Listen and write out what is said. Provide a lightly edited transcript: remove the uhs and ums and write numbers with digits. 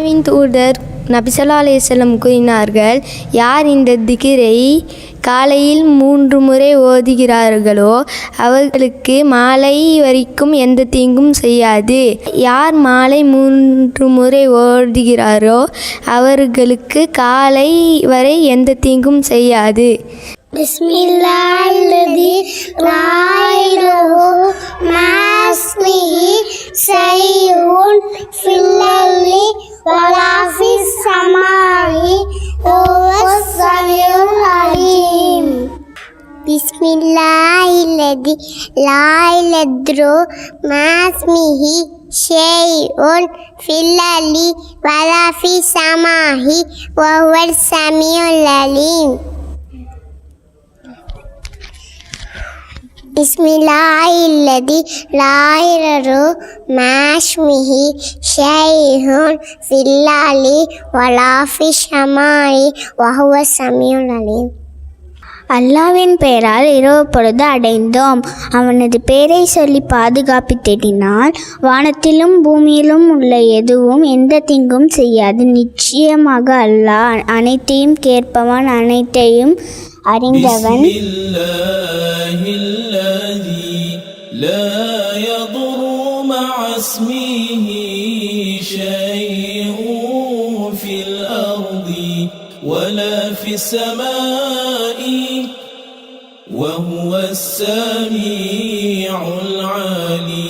அல்லாஹ்வின் தூதர் நபி ஸல்லல்லாஹு அலைஹி வஸல்லம் கூறினார்கள், யார் இந்த திக்ரை காலையில் 3 முறை ஓதுகிறார்களோ அவர்களுக்கு மாலை வரைக்கும் எந்த தீங்கும் செய்யாது. யார் மாலை 3 முறை ஓதுகிறாரோ அவர்களுக்கு காலை வரை எந்த தீங்கும் செய்யாது. பிஸ்மில்லாஹில்லதி லா இலாஹா மாஸ்மிஹி ஷைஉன் ஃபில் அர்தி வலா ஃபிஸ் ஸமாஇ வஹுவஸ் ஸமீஉல் அலீம். பிஸ்மில்லாஹில்லதி லா இலாஹா மாஸ்மிஹி ஷைஉன் ஃபில் அர்தி வலா ஃபிஸ் ஸமாஇ வஹுவஸ் ஸமீஉல் அலீம். பிஸ்மில்லாஹில்லதி லா இலாஹா மாஸ்மிஹி ஷைஉன் ஃபில் அர்தி வலா ஃபிஸ் ஸமாஇ வஹுவஸ் ஸமீஉல் அலீம். அல்லாஹ்வின் பெயரால் இரவு பொழுது அடைந்தோம். அவனது பெயரை சொல்லி பாதுகாப்பு தேடினால் வானத்திலும் பூமியிலும் உள்ள எதுவும் எந்த தீங்கும் செய்யாது. நிச்சயமாக அல்லாஹ் அனைத்தையும் கேட்பவன், அனைத்தையும் அறிந்தவன். ولا في السماء وهو السميع العليم.